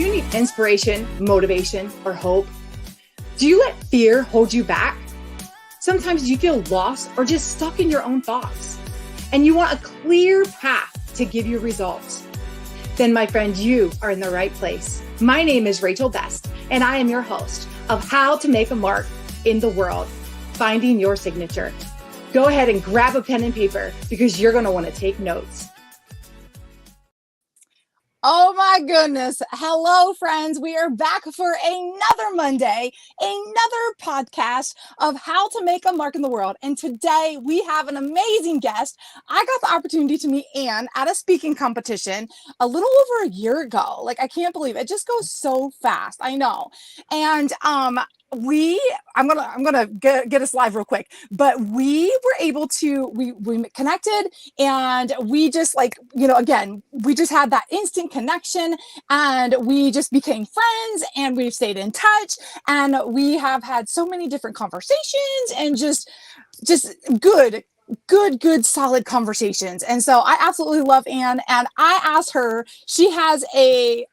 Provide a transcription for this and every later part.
you need inspiration, motivation, or hope? Do you let fear hold you back? Sometimes you feel lost or just stuck in your own thoughts, and you want a clear path to give you results. Then, my friend, you are in the right place. My name is Rachel Best, and I am your host of How to Make a Mark in the World, Finding Your Signature. Go ahead and grab a pen and paper because you're going to want to take notes. Oh my goodness. Hello, friends. We are back for another Monday, another podcast of How to Make a Mark in the World. And today we have an amazing guest. I got the opportunity to meet Ann at a speaking competition a little over a year ago. Like, I can't believe it. It just goes so fast. I know. And I'm gonna get us live real quick, but we were able to we connected, and we just, like, again, we just had that instant connection, and we just became friends, and we've stayed in touch, and we have had so many different conversations, and just good solid conversations. And so I absolutely love Ann, and I asked her, she has a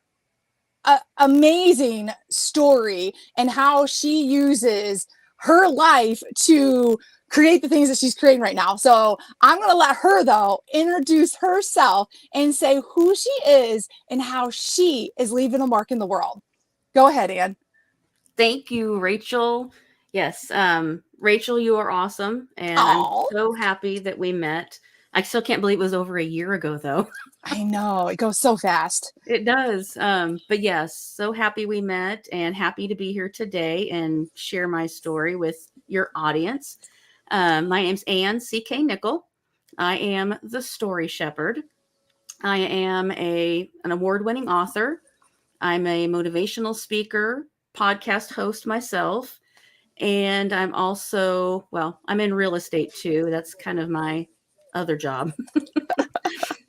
amazing story and how she uses her life to create the things that she's creating right now. So I'm going to let her, though, introduce herself and say who she is and how she is leaving a mark in the world. Go ahead, Ann. Thank you, Rachel. Yes, Rachel, you are awesome, and Aww. I'm so happy that we met. I still can't believe it was over a year ago, though. I know, it goes so fast. It does. But yes, so happy we met, and happy to be here today and share my story with your audience. My name's Ann C.K. Nickell. I am the story shepherd. I am an award-winning author. I'm a motivational speaker, podcast host myself, and I'm also, I'm in real estate too. That's kind of my other job.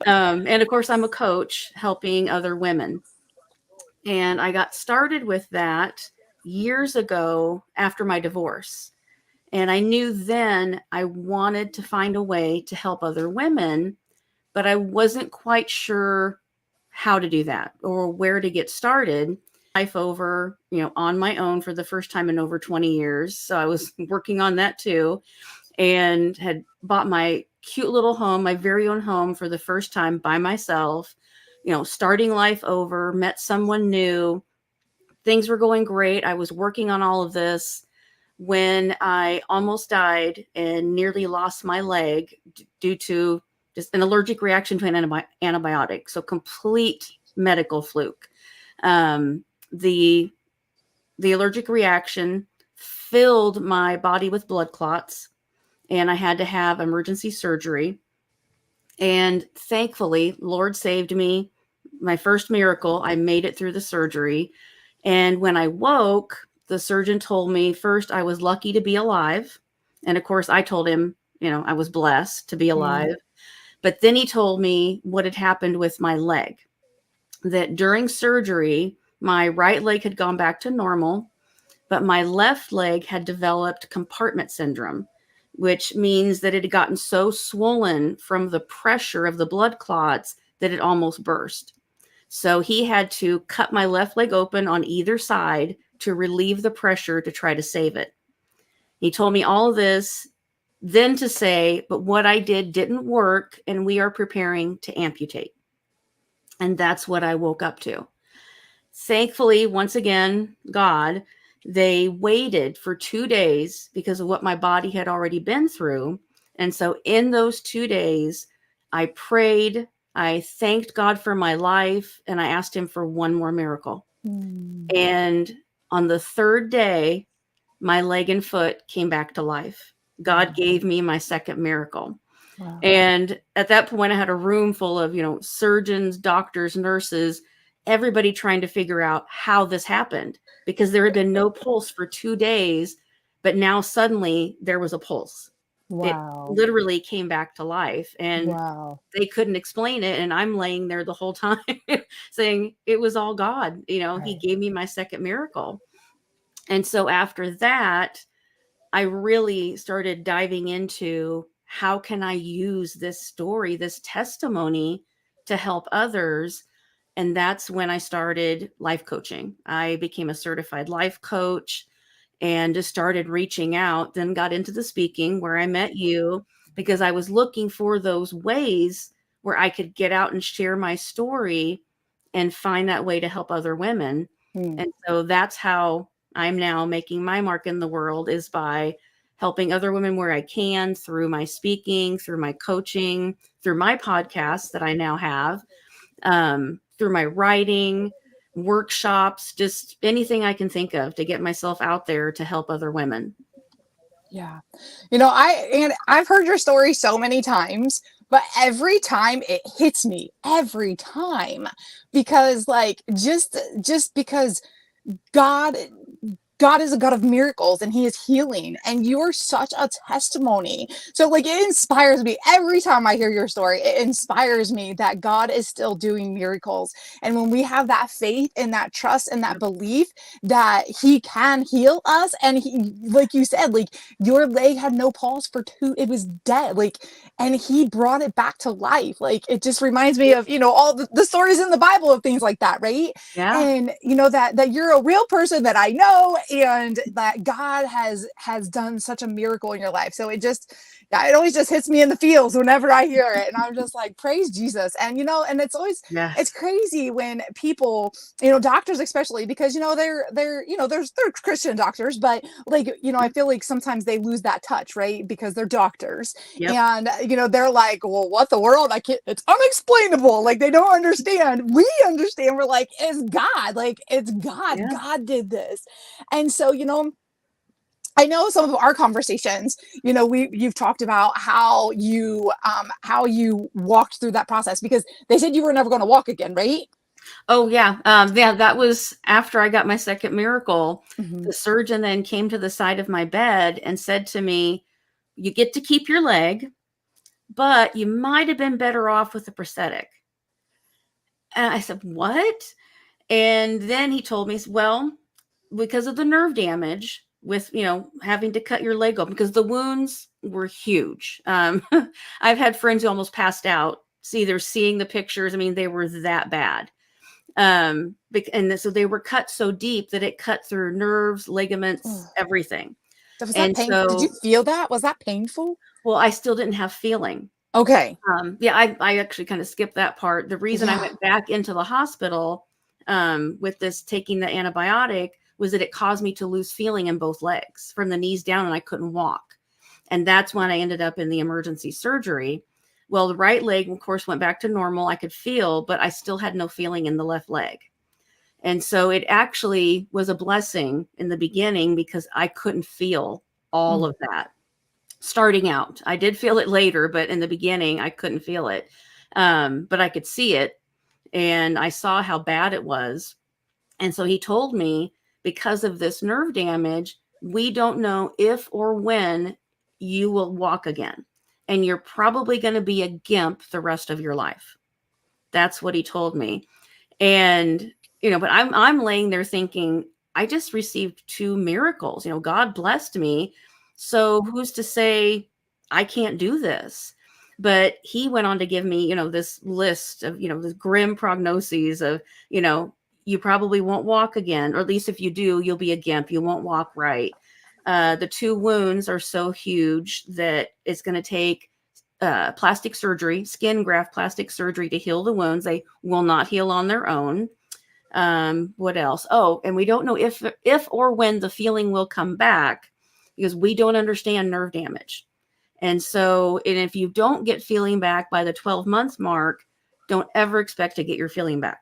And of course, I'm a coach helping other women. And I got started with that years ago after my divorce. And I knew then I wanted to find a way to help other women, but I wasn't quite sure how to do that or where to get started. Life over, on my own for the first time in over 20 years. So I was working on that too, and had bought my cute little home, my very own home, for the first time by myself, starting life over, met someone new. Things were going great. I was working on all of this when I almost died and nearly lost my leg due to just an allergic reaction to an antibiotic. So complete medical fluke. The allergic reaction filled my body with blood clots, and I had to have emergency surgery. And thankfully, Lord saved me. My first miracle, I made it through the surgery. And when I woke, the surgeon told me first I was lucky to be alive. And of course, I told him, I was blessed to be alive. But then he told me what had happened with my leg, that during surgery, my right leg had gone back to normal, but my left leg had developed compartment syndrome, which means that it had gotten so swollen from the pressure of the blood clots that it almost burst. So he had to cut my left leg open on either side to relieve the pressure to try to save it. He told me all of this, then to say, but what I did didn't work, and we are preparing to amputate. And that's what I woke up to. Thankfully, once again, God, they waited for 2 days because of what my body had already been through. And so in those 2 days, I prayed, I thanked God for my life, and I asked him for one more miracle. And on the third day, my leg and foot came back to life. God gave me my second miracle. Wow. And at that point, I had a room full of, surgeons, doctors, nurses, everybody trying to figure out how this happened, because there had been no pulse for 2 days, but now suddenly there was a pulse. Wow. It literally came back to life, and they couldn't explain it. And I'm laying there the whole time saying it was all God. Right. He gave me my second miracle. And so after that, I really started diving into how can I use this story, this testimony, to help others And that's when I started life coaching. I became a certified life coach and just started reaching out, then got into the speaking where I met you because I was looking for those ways where I could get out and share my story and find that way to help other women. Hmm. And so that's how I'm now making my mark in the world, is by helping other women where I can, through my speaking, through my coaching, through my podcast that I now have, through my writing, workshops, just anything I can think of to get myself out there to help other women. Yeah. I've heard your story so many times, but every time it hits me every time, because like just because God God is a God of miracles and he is healing, and you're such a testimony. So like it inspires me every time I hear your story. It inspires me that God is still doing miracles. And when we have that faith and that trust and that belief that he can heal us, and he, like you said, like your leg had no pulse for it was dead. Like, and he brought it back to life. Like it just reminds me of, all the stories in the Bible of things like that, right? Yeah. And that you're a real person that I know, and that God has done such a miracle in your life. So it always just hits me in the feels whenever I hear it, and I'm just like, praise Jesus. And and Yes. it's crazy when people, doctors especially, because they're Christian doctors, but like I feel like sometimes they lose that touch, right? Because they're doctors, Yep. and they're like, well, what the world? I can't. It's unexplainable. Like they don't understand. We understand. We're like, it's God. Like it's God. Yeah. God did this. And so I know some of our conversations, you've talked about how you walked through that process, because they said you were never going to walk again, right? Oh yeah. Yeah, that was after I got my second miracle. Mm-hmm. The surgeon then came to the side of my bed and said to me, "You get to keep your leg, but you might have been better off with a prosthetic." And I said, "What?" And then he told me, well, because of the nerve damage with, having to cut your leg open, because the wounds were huge. I've had friends who almost passed out, either seeing the pictures. I mean, they were that bad. And so they were cut so deep that it cut through nerves, ligaments, everything. Was that And pain? Did you so, feel that? Was that painful? well, I still didn't have feeling. Okay. Yeah, I actually kind of skipped that part. The reason I went back into the hospital with this taking the antibiotic was that it caused me to lose feeling in both legs from the knees down, and I couldn't walk. And that's when I ended up in the emergency surgery. Well, the right leg, of course, went back to normal. I could feel, but I still had no feeling in the left leg. And so it actually was a blessing in the beginning, because I couldn't feel all of that. Starting out, I did feel it later, but in the beginning, I couldn't feel it. But I could see it, and I saw how bad it was. And so he told me, because of this nerve damage, we don't know if or when you will walk again. And you're probably going to be a gimp the rest of your life. That's what he told me. And, but I'm laying there thinking, I just received 2 miracles. God blessed me. So who's to say I can't do this? But he went on to give me, this list of, this grim prognoses of, you probably won't walk again, or at least if you do, you'll be a gimp. You won't walk right. The 2 wounds are so huge that it's going to take plastic surgery, skin graft plastic surgery, to heal the wounds. They will not heal on their own. What else? Oh, and we don't know if or when the feeling will come back, because we don't understand nerve damage. And so, and if you don't get feeling back by the 12-month mark, don't ever expect to get your feeling back.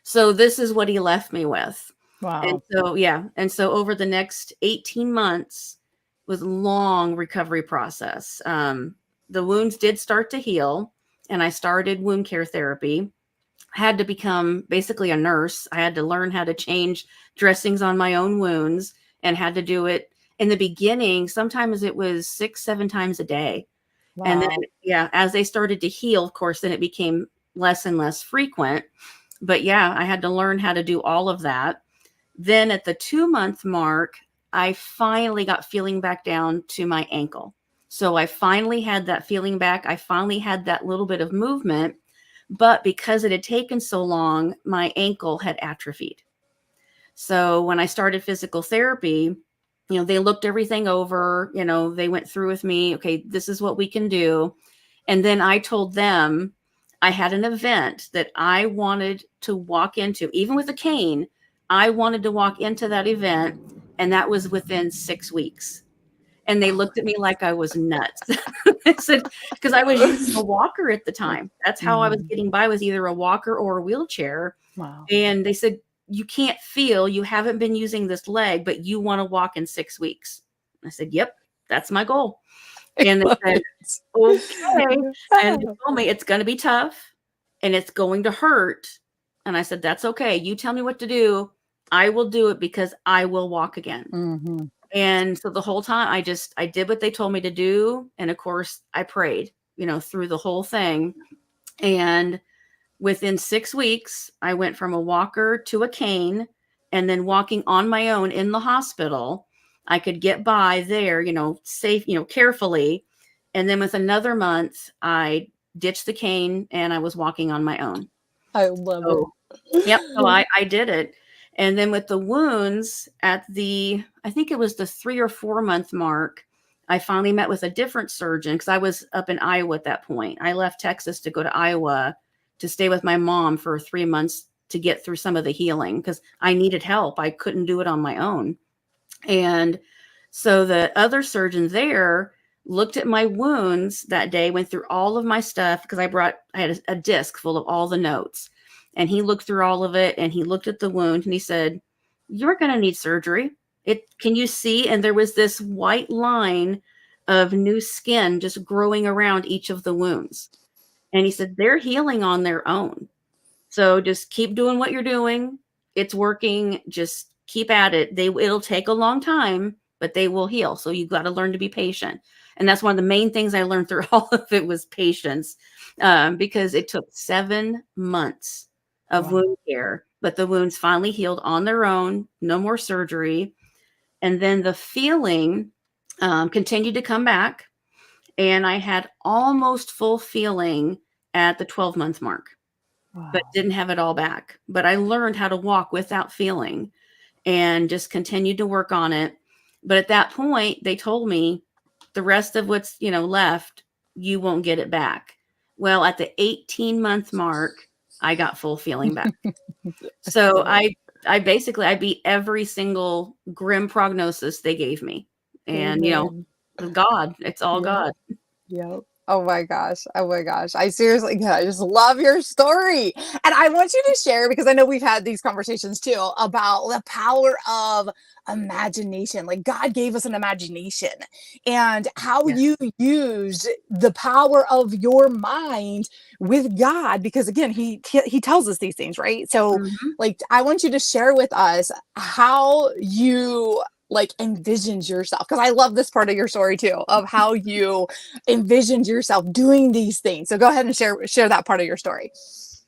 So this is what he left me with. Wow. And so, yeah. And so over the next 18 months was a long recovery process. The wounds did start to heal, and I started wound care therapy. I had to become basically a nurse. I had to learn how to change dressings on my own wounds, and had to do it in the beginning. Sometimes it was 6-7 times a day. Wow. And then, yeah, as they started to heal, of course, then it became less and less frequent. But yeah, I had to learn how to do all of that. Then at the 2-month mark, I finally got feeling back down to my ankle. So I finally had that feeling back. I finally had that little bit of movement. But because it had taken so long, my ankle had atrophied. So when I started physical therapy, they looked everything over, they went through with me, okay, this is what we can do. And then I told them I had an event that I wanted to walk into, even with a cane. I wanted to walk into that event, and that was within 6 weeks. And they looked at me like I was nuts. I said, because I was using a walker at the time. That's how I was getting by, with either a walker or a wheelchair. Wow. And they said, you can't feel, you haven't been using this leg, but you want to walk in 6 weeks. I said, yep, that's my goal. And they said, okay. And they told me it's going to be tough and it's going to hurt. And I said, that's okay. You tell me what to do. I will do it, because I will walk again. Mm-hmm. And so the whole time I did what they told me to do. And of course I prayed, through the whole thing. And within 6 weeks, I went from a walker to a cane, and then walking on my own in the hospital. I could get by there, safe, carefully. And then with another month, I ditched the cane and I was walking on my own. I love it. Yep. So I did it. And then with the wounds I think it was the 3 or 4 month mark, I finally met with a different surgeon, because I was up in Iowa at that point. I left Texas to go to Iowa to stay with my mom for 3 months to get through some of the healing, because I needed help. I couldn't do it on my own. And so the other surgeon there looked at my wounds that day, went through all of my stuff, because I had a disc full of all the notes. And he looked through all of it, and he looked at the wound, and he said, you're going to need surgery. Can you see? And there was this white line of new skin just growing around each of the wounds. And he said, they're healing on their own. So just keep doing what you're doing. It's working. Just keep at it. It'll take a long time, but they will heal. So you've got to learn to be patient. And that's one of the main things I learned through all of it, was patience, because it took 7 months of wound care, but the wounds finally healed on their own. No more surgery. And then the feeling continued to come back. And I had almost full feeling at the 12-month mark, but didn't have it all back. But I learned how to walk without feeling and just continued to work on it. But at that point, they told me the rest of what's, left, you won't get it back. Well, at the 18-month mark, I got full feeling back. So I beat every single grim prognosis they gave me. And, God, it's all God. Yep. Oh my gosh. I just love your story. And I want you to share, because I know we've had these conversations too, about the power of imagination. Like, God gave us an imagination, and how you use the power of your mind with God, because again, he tells us these things, right? So like, I want you to share with us how you envisioned yourself, because I love this part of your story too, of how you envisioned yourself doing these things. So go ahead and share that part of your story.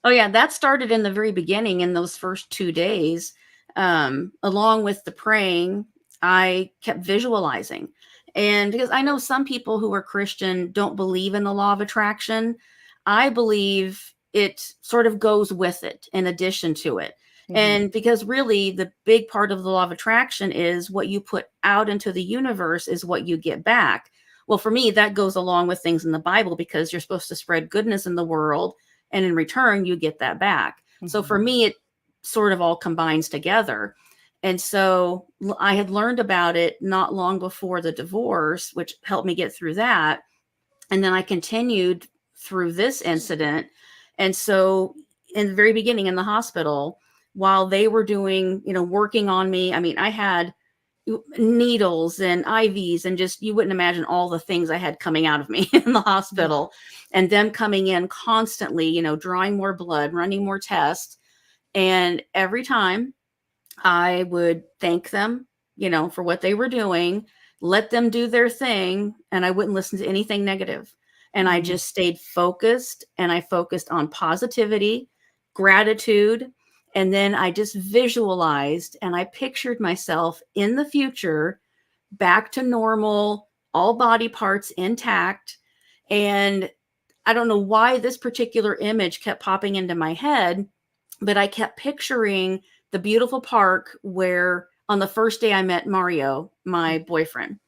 Oh yeah, that started in the very beginning, in those first 2 days. Along with the praying, I kept visualizing. And because I know some people who are Christian don't believe in the law of attraction, I believe it sort of goes with it, in addition to it. And because really the big part of the law of attraction is what you put out into the universe is what you get back. Well, for me, that goes along with things in the Bible, because you're supposed to spread goodness in the world, and in return, you get that back. So for me, it sort of all combines together. And so I had learned about it not long before the divorce, which helped me get through that. And then I continued through this incident. And so in the very beginning in the hospital, while they were doing, working on me, I mean, I had needles and IVs, and just, you wouldn't imagine all the things I had coming out of me in the hospital, and them coming in constantly, drawing more blood, running more tests. And every time I would thank them, for what they were doing, let them do their thing. And I wouldn't listen to anything negative. And I just stayed focused, and I focused on positivity, gratitude. And then I just visualized, and I pictured myself in the future, back to normal, all body parts intact. And I don't know why this particular image kept popping into my head, but I kept picturing the beautiful park where on the first day I met Mario, my boyfriend,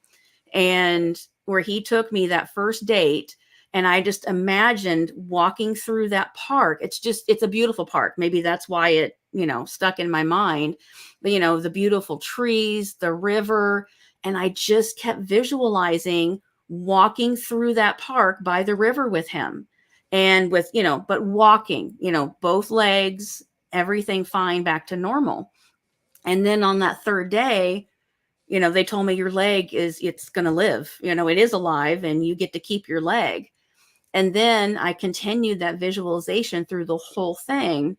and where he took me that first date. And I just imagined walking through that park. It's a beautiful park. Maybe that's why it, stuck in my mind. But, the beautiful trees, the river. And I just kept visualizing walking through that park by the river with him. And with, but walking, both legs, everything fine, back to normal. And then on that third day, they told me your leg it's going to live, it is alive and you get to keep your leg. And then I continued that visualization through the whole thing.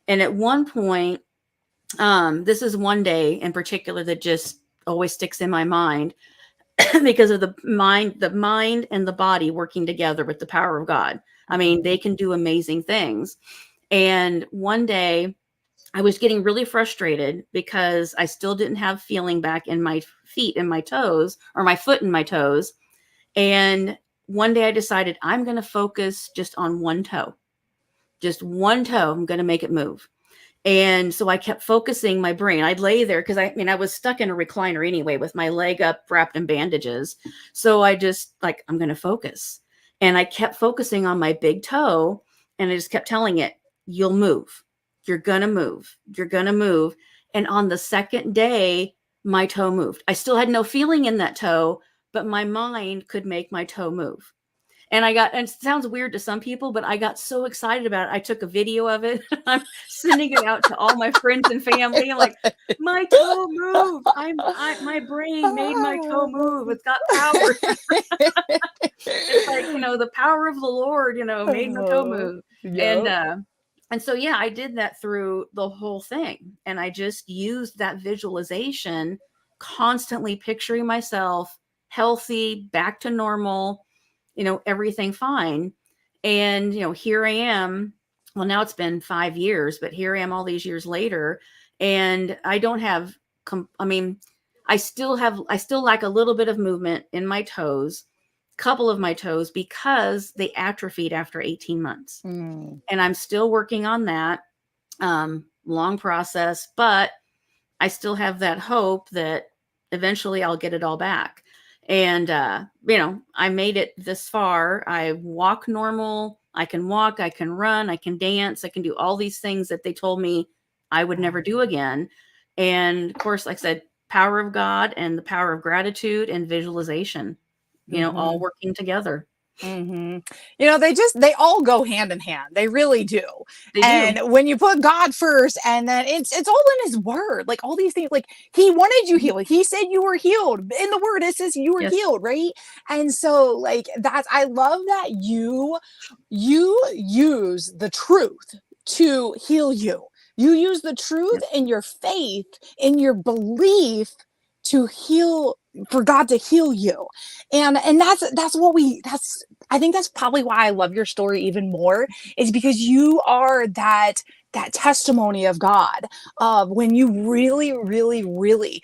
And at one point, this is one day in particular that just always sticks in my mind because of the mind and the body working together with the power of God. I mean, they can do amazing things. And one day I was getting really frustrated because I still didn't have feeling back in my feet and my toes, or my foot and my toes. And one day I decided I'm going to focus just on one toe. Just one toe. I'm going to make it move. And so I kept focusing my brain. I'd lay there because I was stuck in a recliner anyway with my leg up wrapped in bandages. So I just I'm going to focus. And I kept focusing on my big toe, and I just kept telling it, you'll move. You're going to move. You're going to move. And on the second day, my toe moved. I still had no feeling in that toe, but my mind could make my toe move. And it sounds weird to some people, but I got so excited about it. I took a video of it. I'm sending it out to all my friends and family. I'm like, my toe moved. My brain made my toe move. It's got power. It's like, the power of the Lord, made my toe move. Yep. And so, yeah, I did that through the whole thing. And I just used that visualization, constantly picturing myself healthy, back to normal, everything fine. And, here I am. Well, now it's been 5 years, but here I am all these years later. And I don't have, I still lack a little bit of movement in my toes, couple of my toes, because they atrophied after 18 months. And I'm still working on that. Long process, but I still have that hope that eventually I'll get it all back. And, I made it this far. I walk normal. I can walk, I can run, I can dance. I can do all these things that they told me I would never do again. And of course, like I said, power of God and the power of gratitude and visualization, all working together. Mm-hmm. They all go hand in hand. They really do. And when you put God first, and then it's all in his word, like all these things, like he wanted you healed. He said you were healed. In the word, it says you were healed, right? And so I love that you use the truth to heal you. You use the truth in your faith, in your belief to heal, for God to heal you. And I think that's probably why I love your story even more, is because you are that testimony of God, of when you really, really, really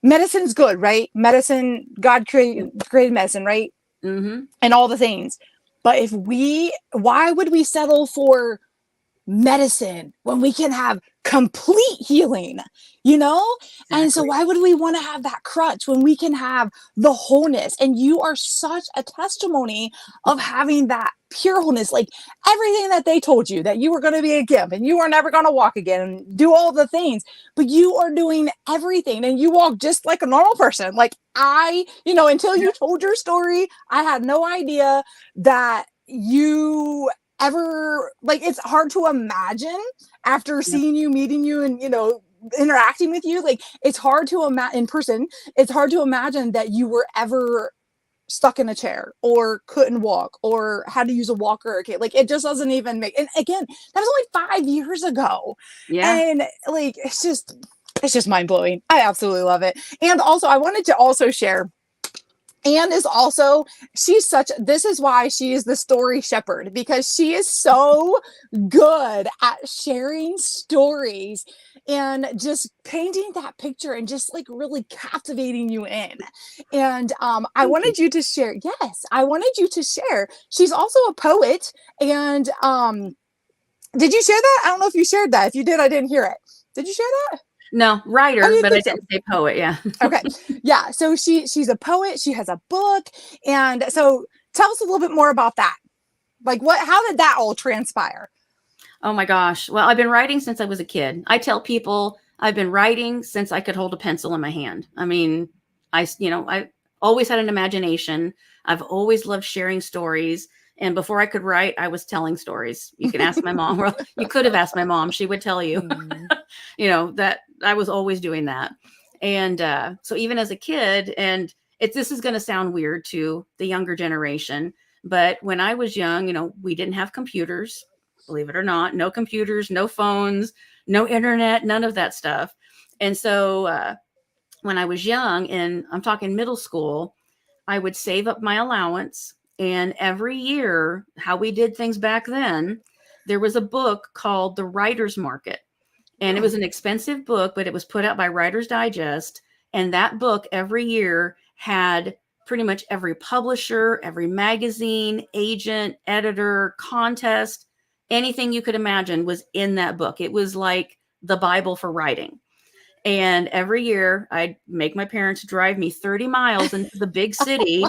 medicine's good, right? Medicine, God created medicine, right? Mm-hmm. And all the things. But why would we settle for medicine when we can have complete healing, Exactly. And so why would we want to have that crutch when we can have the wholeness? And you are such a testimony of having that pure wholeness, like everything that they told you, that you were going to be a gimp and you were never going to walk again and do all the things, but you are doing everything and you walk just like a normal person. Like until you told your story, I had no idea that you ever, it's hard to imagine after seeing you, meeting you, and interacting with you. Like, it's hard to imagine in person. It's hard to imagine that you were ever stuck in a chair or couldn't walk or had to use a walker. Okay, like it just doesn't even make. And again, that was only 5 years ago. Yeah, and it's just mind blowing. I absolutely love it. And also, I wanted to also share. Anne is also, this is why she is the story shepherd, because she is so good at sharing stories and just painting that picture and just like really captivating you in. And I Thank you. wanted you to share. Yes, I wanted you to share. She's also a poet. And did you share that? I don't know if you shared that. If you did, I didn't hear it. Did you share that? No, I writer, didn't but I think so. didn't say poet. Yeah. Okay. Yeah. So she's a poet. She has a book. And so tell us a little bit more about that. Like how did that all transpire? Oh my gosh. Well, I've been writing since I was a kid. I tell people I've been writing since I could hold a pencil in my hand. I mean, I always had an imagination. I've always loved sharing stories. And before I could write, I was telling stories. You can ask my mom. Well, you could have asked my mom. She would tell you, that I was always doing that. And so even as a kid, and this is going to sound weird to the younger generation, but when I was young, we didn't have computers. Believe it or not, no computers, no phones, no internet, none of that stuff. And so when I was young, and I'm talking middle school, I would save up my allowance. And every year, how we did things back then, there was a book called The Writer's Market. And it was an expensive book, but it was put out by Writer's Digest. And that book every year had pretty much every publisher, every magazine, agent, editor, contest, anything you could imagine was in that book. It was like the Bible for writing. And every year I'd make my parents drive me 30 miles into the big city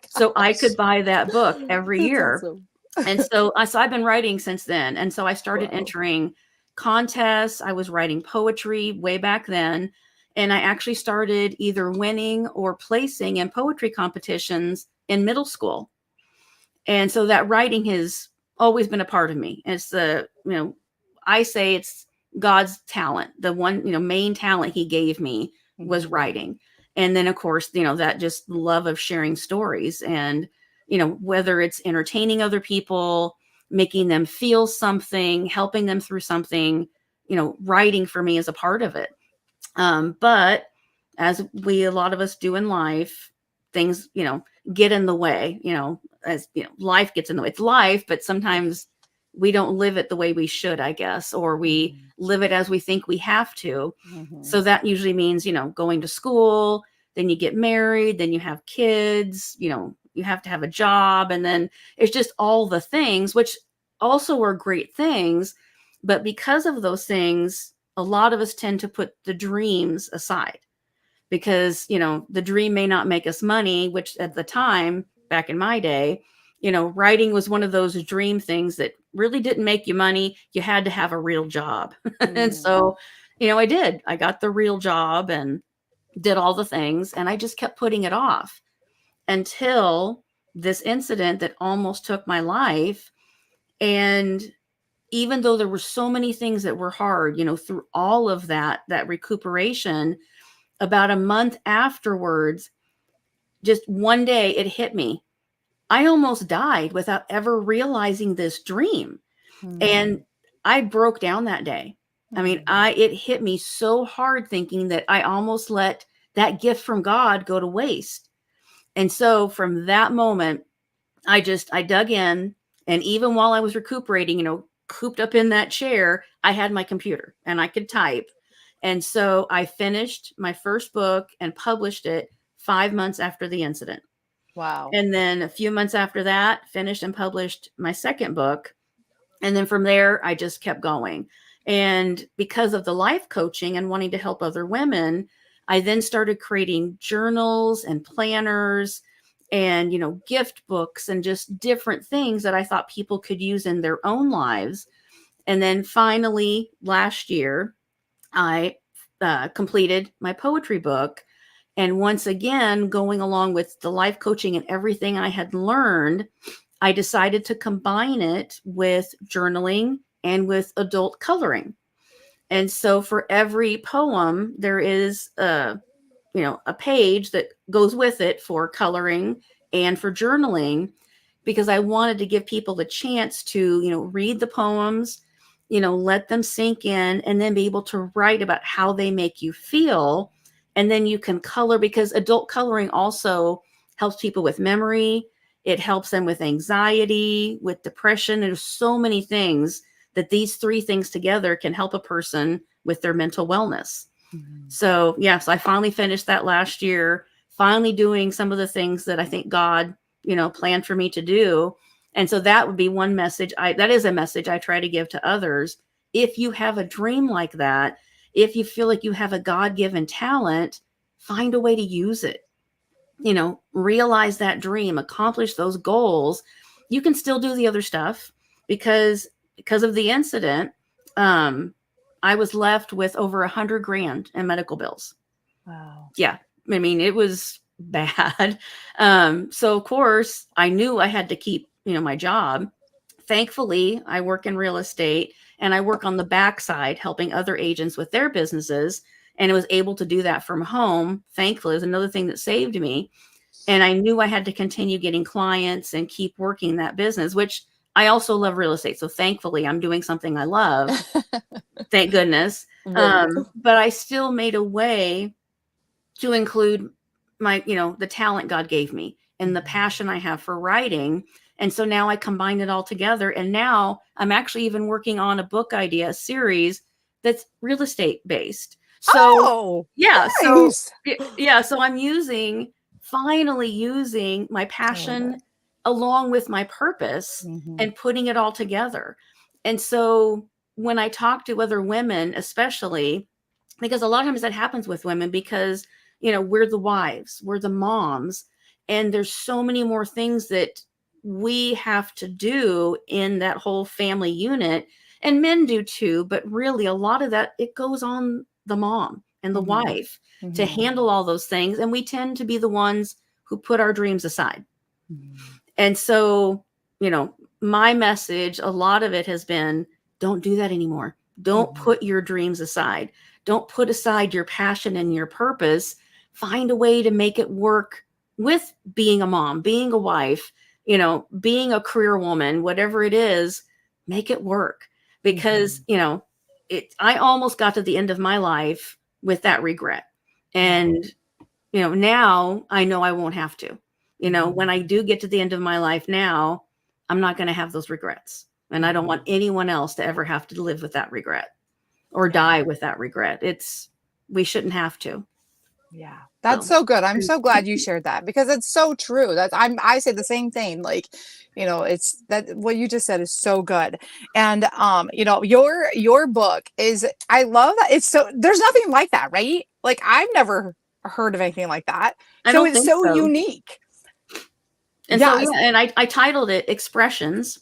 so I could buy that book every That's year. awesome. And so I've been writing since then. And so I started Wow. entering contests. I was writing poetry way back then. And I actually started either winning or placing in poetry competitions in middle school. And so that writing has always been a part of me. It's I say it's God's talent. The one, main talent he gave me was writing. And then of course, that just love of sharing stories and, whether it's entertaining other people, making them feel something, helping them through something, writing for me is a part of it. But as a lot of us do in life, things, get in the way, as life gets in the way. It's life, but sometimes we don't live it the way we should, I guess, or we live it as we think we have to. So that usually means, going to school, then you get married, then you have kids, you have to have a job. And then it's just all the things, which also are great things. But because of those things, a lot of us tend to put the dreams aside because, the dream may not make us money, which at the time, back in my day, writing was one of those dream things that really didn't make you money. You had to have a real job. And so, I did. I got the real job and did all the things. And I just kept putting it off until this incident that almost took my life. And even though there were so many things that were hard, through all of that recuperation, about a month afterwards, just one day it hit me. I almost died without ever realizing this dream. And I broke down that day. I mean, it hit me so hard thinking that I almost let that gift from God go to waste. And so from that moment, I dug in. And even while I was recuperating, cooped up in that chair, I had my computer and I could type. And so I finished my first book and published it 5 months after the incident. Wow. And then a few months after that, finished and published my second book. And then from there, I just kept going. And because of the life coaching and wanting to help other women, I then started creating journals and planners and, gift books and just different things that I thought people could use in their own lives. And then finally, last year, I completed my poetry book. And once again, going along with the life coaching and everything I had learned, I decided to combine it with journaling and with adult coloring. And so for every poem, there is a page that goes with it for coloring and for journaling, because I wanted to give people the chance to, read the poems, let them sink in and then be able to write about how they make you feel. And then you can color, because adult coloring also helps people with memory. It helps them with anxiety, with depression. There's so many things that these 3 things together can help a person with their mental wellness. So yes, I finally finished that last year, finally doing some of the things that I think God, planned for me to do. And so that would be one message. That is a message I try to give to others. If you have a dream like that, if you feel like you have a God-given talent, find a way to use it. Realize that dream, accomplish those goals. You can still do the other stuff because of the incident. I was left with over $100,000 in medical bills. Wow. Yeah. I mean, it was bad. So of course I knew I had to keep, my job. Thankfully, I work in real estate and I work on the backside helping other agents with their businesses. And I was able to do that from home. Thankfully, it was another thing that saved me. And I knew I had to continue getting clients and keep working that business, which I also love real estate. So thankfully, I'm doing something I love. Thank goodness. But I still made a way to include my, the talent God gave me and the passion I have for writing. And so now I combine it all together. And now I'm actually even working on a book idea, a series that's real estate based. So nice. So I'm finally using my passion along with my purpose and putting it all together. And so when I talk to other women, especially, because a lot of times that happens with women because, we're the wives, we're the moms, and there's so many more things that we have to do in that whole family unit, and men do too. But really a lot of that, it goes on the mom and the wife to handle all those things. And we tend to be the ones who put our dreams aside. And so, my message, a lot of it has been, don't do that anymore. Don't put your dreams aside. Don't put aside your passion and your purpose. Find a way to make it work with being a mom, being a wife, being a career woman, whatever it is, make it work. Because, I almost got to the end of my life with that regret. And, now I know I won't have to. When I do get to the end of my life now, I'm not going to have those regrets. And I don't want anyone else to ever have to live with that regret or die with that regret. We shouldn't have to. Yeah, that's so good. I'm so glad you shared that because it's so true. I say the same thing. Like, it's that what you just said is so good. And your book is, I love that. It's there's nothing like that, right? Like I've never heard of anything like that. So it's so unique. And I titled it Expressions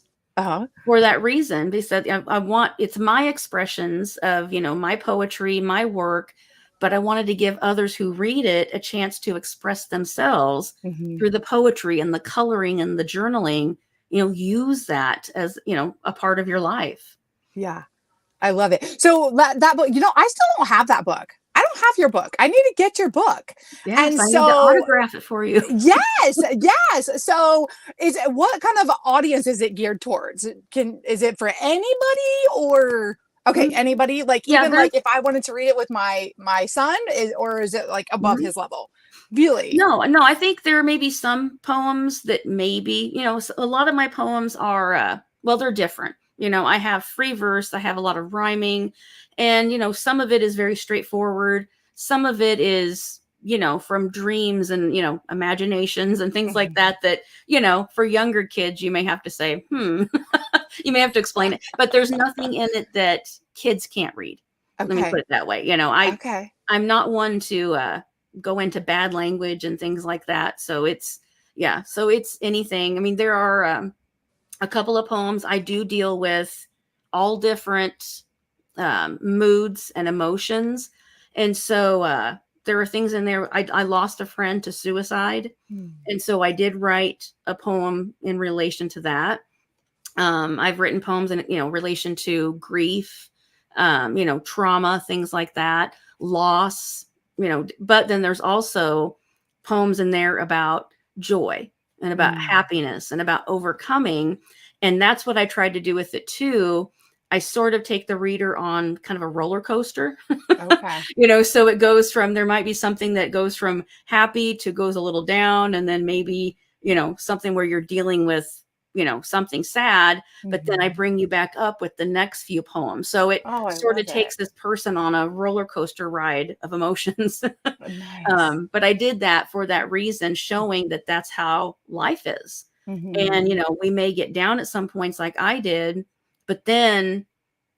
for that reason, because it's my expressions of, my poetry, my work, but I wanted to give others who read it a chance to express themselves through the poetry and the coloring and the journaling, use that as, a part of your life. Yeah. I love it. So that book, I still don't have that book. I don't have your book. I need to get your book. Yes, and I need to autograph it for you. Yes. So what kind of audience is it geared towards? Is it for anybody or anybody? Like even like if I wanted to read it with my son, or is it like above his level? Really? No, I think there may be some poems that maybe, a lot of my poems are they're different. I have free verse, I have a lot of rhyming, and, some of it is very straightforward. Some of it is, from dreams and, imaginations and things like that, for younger kids, you may have to say, you may have to explain it, but there's nothing in it that kids can't read. Let me put it that way. I'm not one to go into bad language and things like that. So it's anything. I mean, there are a couple of poems I do deal with all different moods and emotions. And so there are things in there. I lost a friend to suicide. And so I did write a poem in relation to that. I've written poems in, relation to grief, trauma, things like that, loss, but then there's also poems in there about joy and about happiness and about overcoming. And that's what I tried to do with it too. I sort of take the reader on kind of a roller coaster. Okay. So it goes from, there might be something that goes from happy to goes a little down, and then maybe, something where you're dealing with, something sad, but then I bring you back up with the next few poems. So it Oh, I sort love of takes it. this person on a roller coaster ride of emotions. Nice. But I did that for that reason, showing that that's how life is. And, we may get down at some points like I did, but then,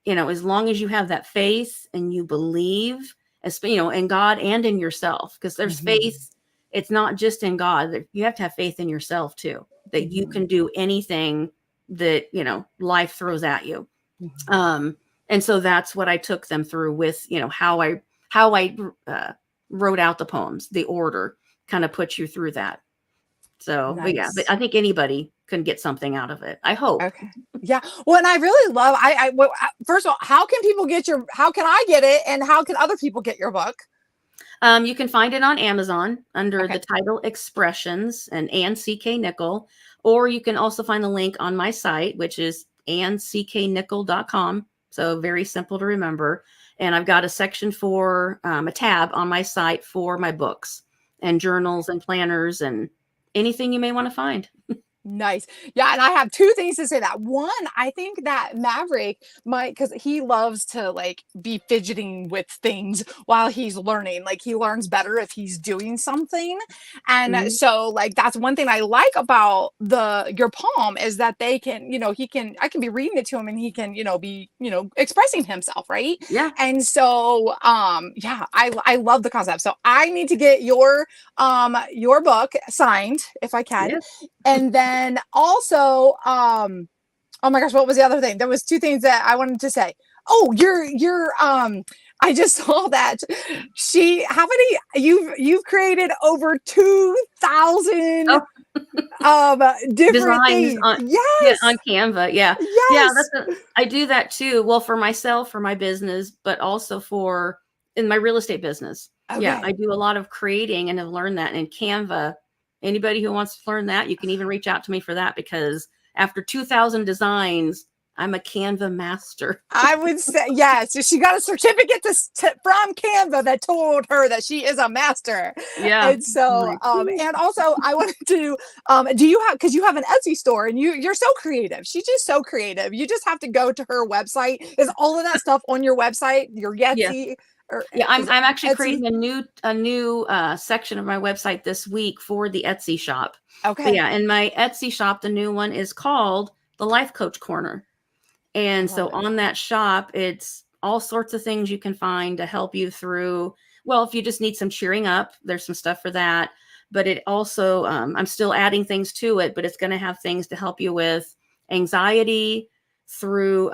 as long as you have that faith and you believe, in God and in yourself, because there's faith. It's not just in God. You have to have faith in yourself too, that you can do anything that, life throws at you. And so that's what I took them through with, how I wrote out the poems, the order kind of puts you through that. So, but I think anybody can get something out of it. I hope. Okay. Yeah. Well, and I really love, first of all, how can I get it? And how can other people get your book? You can find it on Amazon under the title Expressions and Ann C.K. Nickell, or you can also find the link on my site, which is anncnickell.com. So very simple to remember. And I've got a section for a tab on my site for my books and journals and planners and anything you may want to find. Nice. Yeah. And I have two things to say that. One, I think that Maverick might, because he loves to like be fidgeting with things while he's learning. Like he learns better if he's doing something. And so like that's one thing I like about your poem is that they can, I can be reading it to him and he can, be, expressing himself, right? Yeah. And so I love the concept. So I need to get your book signed if I can. Yes. And then also, oh my gosh, what was the other thing? There was two things that I wanted to say. Oh, I just saw that you've created over 2,000 different designs things. on Canva. Yeah. Yes. Yeah. I do that too. Well, for myself, for my business, but also in my real estate business. Okay. Yeah. I do a lot of creating and have learned that in Canva. Anybody who wants to learn that, you can even reach out to me for that, because after 2,000 designs, I'm a Canva master. I would say, yes. She got a certificate from Canva that told her that she is a master. Yeah. And so, and also I wanted to, because you have an Etsy store and you're so creative. She's just so creative. You just have to go to her website. Is all of that stuff on your website, your Etsy? Yeah. I'm actually creating a new section of my website this week for the Etsy shop. Okay. But yeah, in my Etsy shop, the new one is called the Life Coach Corner. And so on that shop, it's all sorts of things you can find to help you through. Well, if you just need some cheering up, there's some stuff for that. But it also, I'm still adding things to it, but it's going to have things to help you with anxiety through,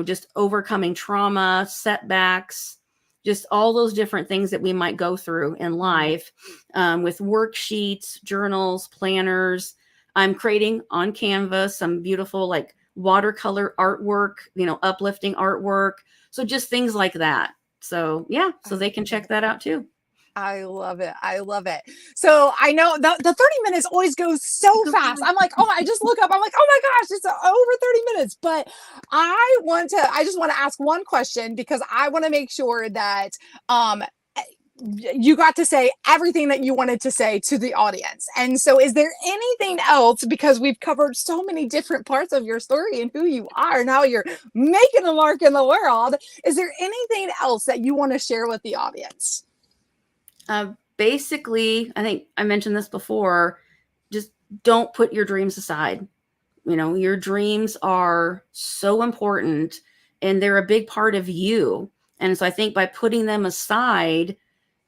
just overcoming trauma, setbacks, just all those different things that we might go through in life, with worksheets, journals, planners. I'm creating on Canva some beautiful like watercolor artwork, uplifting artwork. So just things like that. So yeah, so they can check that out too. I love it. I love it. So I know the 30 minutes always goes so fast. I'm like, I just look up. I'm like, oh my gosh, it's over 30 minutes. But I just want to ask one question because I want to make sure that you got to say everything that you wanted to say to the audience. And so is there anything else, because we've covered so many different parts of your story and who you are and how you're making a mark in the world, is there anything else that you want to share with the audience? Basically, I think I mentioned this before, just don't put your dreams aside. Your dreams are so important and they're a big part of you. And so I think by putting them aside,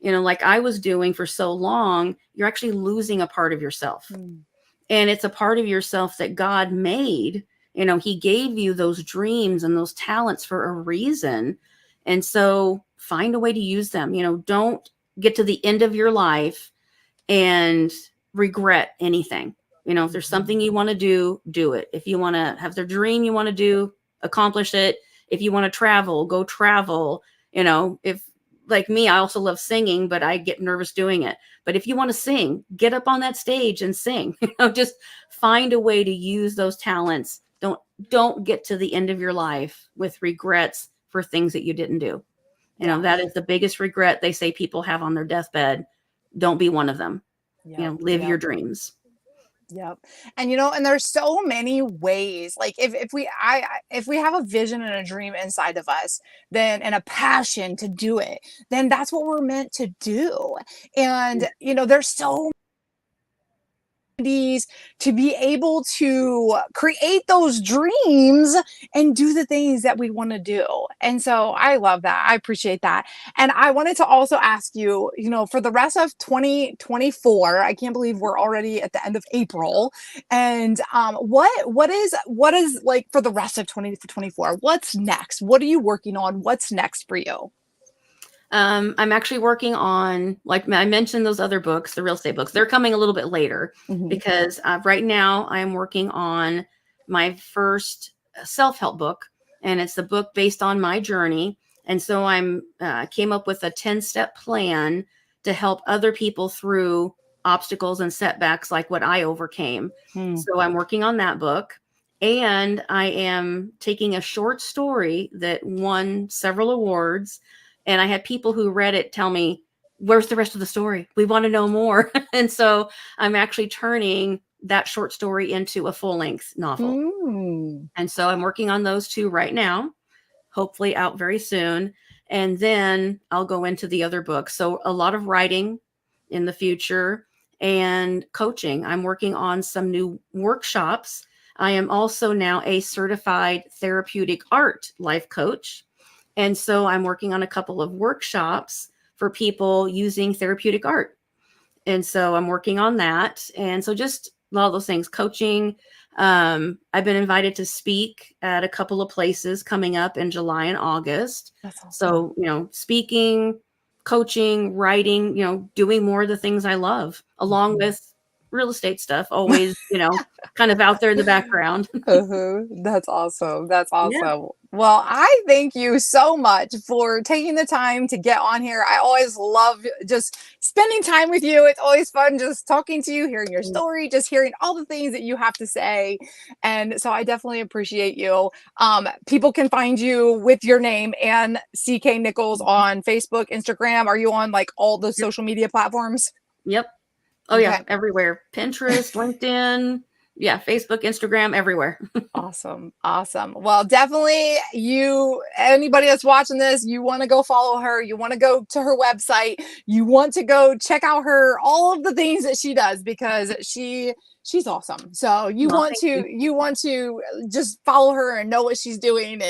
like I was doing for so long, you're actually losing a part of yourself. And it's a part of yourself that God made. He gave you those dreams and those talents for a reason. And so find a way to use them. Don't get to the end of your life and regret anything. If there's something you want to do, do it. If you want to have the dream you want to do, accomplish it. If you want to travel, go travel. If like me, I also love singing, but I get nervous doing it. But if you want to sing, get up on that stage and sing. Just find a way to use those talents. Don't don't get to the end of your life with regrets for things that you didn't do. You know, that is the biggest regret they say people have on their deathbed. Don't be one of them. Yep. You know, live your dreams. Yep. And and there's so many ways. Like if we have a vision and a dream inside of us, then and a passion to do it, then that's what we're meant to do. And there's so to be able to create those dreams and do the things that we want to do. And so I love that. I appreciate that. And I wanted to also ask you, for the rest of 2024, I can't believe we're already at the end of April. And what is like for the rest of 2024? What's next? What are you working on? What's next for you? I'm actually working on, like I mentioned, those other books, the real estate books. They're coming a little bit later because right now I'm working on my first self-help book, and it's the book based on my journey. And so I'm came up with a 10-step plan to help other people through obstacles and setbacks like what I overcame. So I'm working on that book, and I am taking a short story that won several awards. And I had people who read it tell me, where's the rest of the story? We want to know more. And so I'm actually turning that short story into a full-length novel. And so I'm working on those two right now, hopefully out very soon. And then I'll go into the other books. So a lot of writing in the future and coaching. I'm working on some new workshops. I am also now a certified therapeutic art life coach. And so I'm working on a couple of workshops for people using therapeutic art. And so I'm working on that. And so just a lot of those things, coaching. I've been invited to speak at a couple of places coming up in July and August. That's awesome. So, speaking, coaching, writing, doing more of the things I love, along with real estate stuff, always, kind of out there in the background. That's awesome. That's awesome. Yeah. Well, I thank you so much for taking the time to get on here. I always love just spending time with you. It's always fun just talking to you, hearing your story, just hearing all the things that you have to say. And so I definitely appreciate you. People can find you with your name, Ann C.K. Nickell, on Facebook, Instagram. Are you on like all the social media platforms? Yep. Oh, yeah. Everywhere. Pinterest, LinkedIn. Yeah. Facebook, Instagram, everywhere. Awesome. Well, definitely anybody that's watching this, you want to go follow her. You want to go to her website. You want to go check out all of the things that she does, because she's awesome. So you want to just follow her and know what she's doing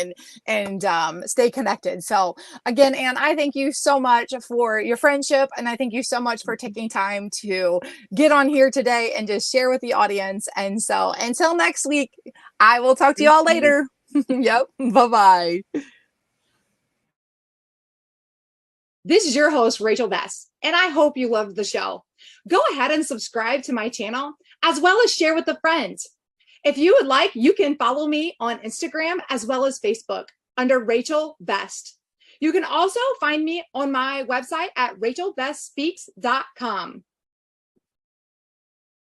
and stay connected. So again, Ann, I thank you so much for your friendship. And I thank you so much for taking time to get on here today and just share with the audience. And so until next week, I will talk to you all later. Yep. Bye-bye. This is your host, Rachel Best, and I hope you loved the show. Go ahead and subscribe to my channel, as well as share with a friend. If you would like, you can follow me on Instagram as well as Facebook under Rachel Best. You can also find me on my website at rachelbestspeaks.com.